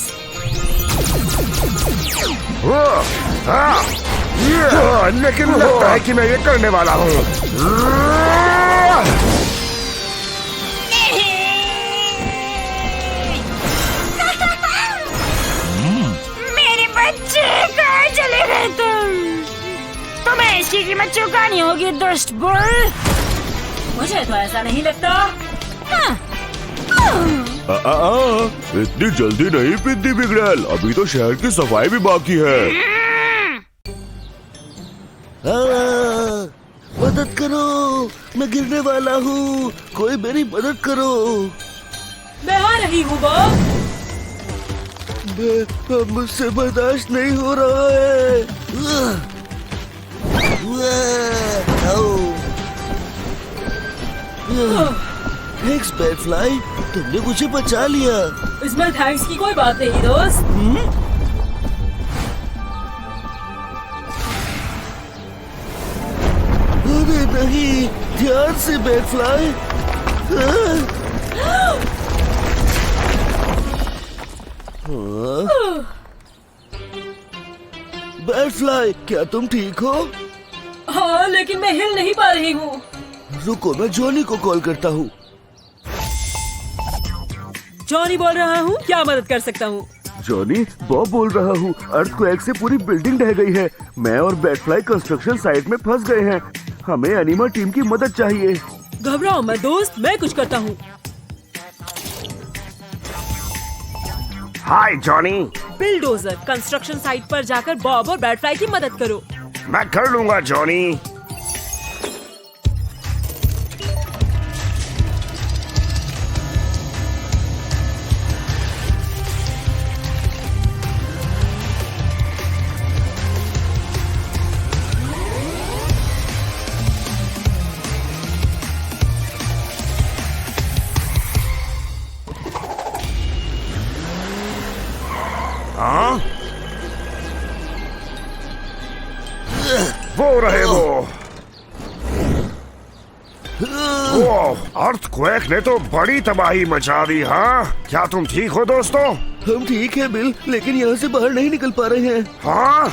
लेकिन लगता है कि मैं ये करने वाला हूँ। मेरे बच्चे कहाँ चले गए तुम? तुम्हें इसकी कीमत चुकानी होगी दुष्ट बुल। मुझे तो ऐसा नहीं लगता। इतनी जल्दी नहीं पिद्दी बिगड़ैल, अभी तो शहर की सफाई भी बाकी है। मदद करो, मैं गिरने वाला हूँ, कोई मेरी मदद करो। मैं आ रही हूँ बॉब। मुझसे बर्दाश्त नहीं हो रहा है। थैंक्स बैटफ्लाई, तुमने मुझे बचा लिया। इसमें थैंक्स की कोई बात नहीं दोस्त। अरे नहीं, ध्यान से बैटफ्लाई। बैटफ्लाई, क्या तुम ठीक हो? हाँ, लेकिन मैं हिल नहीं पा रही हूँ। रुको, मैं जॉनी को कॉल करता हूँ। जॉनी बोल रहा हूँ, क्या मदद कर सकता हूँ? जॉनी, बॉब बोल रहा हूँ। अर्थक्वेक से पूरी बिल्डिंग ढह गई है। मैं और बैटफ्लाई कंस्ट्रक्शन साइट में फंस गए हैं। हमें एनिमा टीम की मदद चाहिए। घबराओ मत दोस्त, मैं कुछ करता हूँ। हाय जॉनी। बिलडोजर, कंस्ट्रक्शन साइट पर जाकर बॉब और बैटफ्लाई की मदद करो। मैं कर लूंगा जॉनी। हो रहे वो? अर्थक्वेक ने तो बड़ी तबाही मचा दी। हाँ, क्या तुम ठीक हो दोस्तों? हम ठीक है बिल, लेकिन यहाँ से बाहर नहीं निकल पा रहे हैं। हाँ।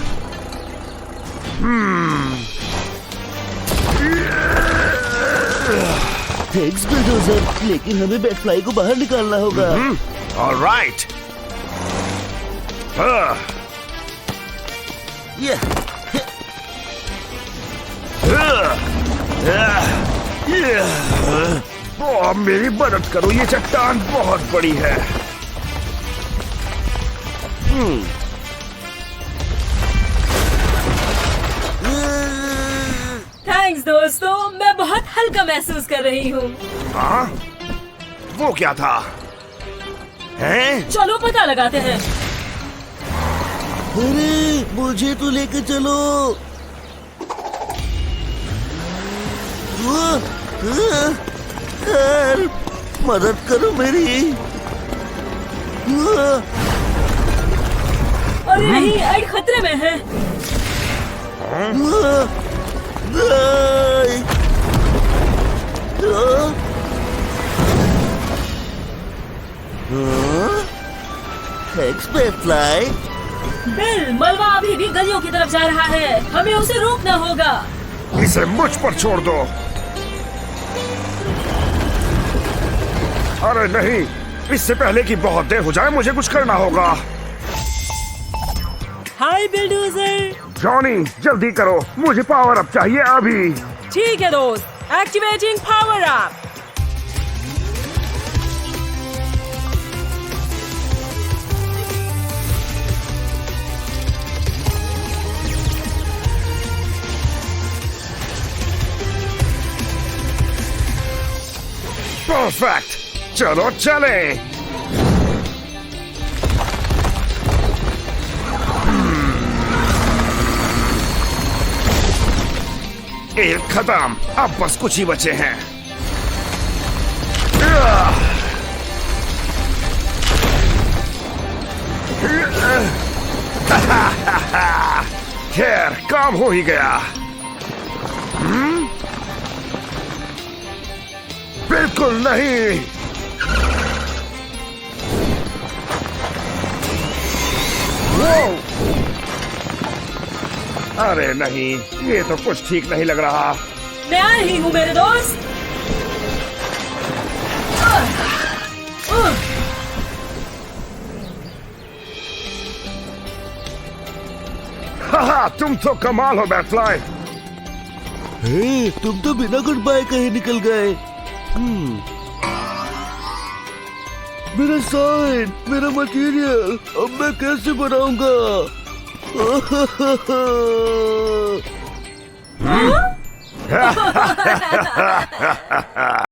थैंक्स बिल्डोजर, लेकिन हमें बैटफ्लाई को बाहर निकालना होगा। ऑलराइट। मेरी मदद करो, ये चट्टान बहुत बड़ी है। थैंक्स दोस्तों, मैं बहुत हल्का महसूस कर रही हूँ। हाँ? वो क्या था? हैं? चलो पता लगाते हैं। अरे मुझे तो लेकर चलो। मदद करो मेरी। अरे नहीं, एड खतरे में है। बैटफ्लाई, बिल, मलबा अभी भी गलियों की तरफ जा रहा है। हमें उसे रोकना होगा। इसे मुझ पर छोड़ दो। अरे नहीं, इससे पहले कि बहुत देर हो जाए मुझे कुछ करना होगा। हाय बिल्डोजर। जॉनी जल्दी करो, मुझे पावर अप चाहिए अभी। ठीक है दोस्त, एक्टिवेटिंग पावर अप। परफेक्ट, चलो चले। एक खत्म, अब बस कुछ ही बचे हैं। खैर, काम हो ही गया। बिल्कुल नहीं। अरे नहीं, ये तो कुछ ठीक नहीं लग रहा। मैं आ रही हूँ मेरे दोस्त। हाहा, तुम तो कमाल हो बैटफ्लाई। हे, तुम तो बिना गुड बाय कहे निकल गए। मेरा साइन, मेरा मटेरियल, अब मैं कैसे बनाऊंगा?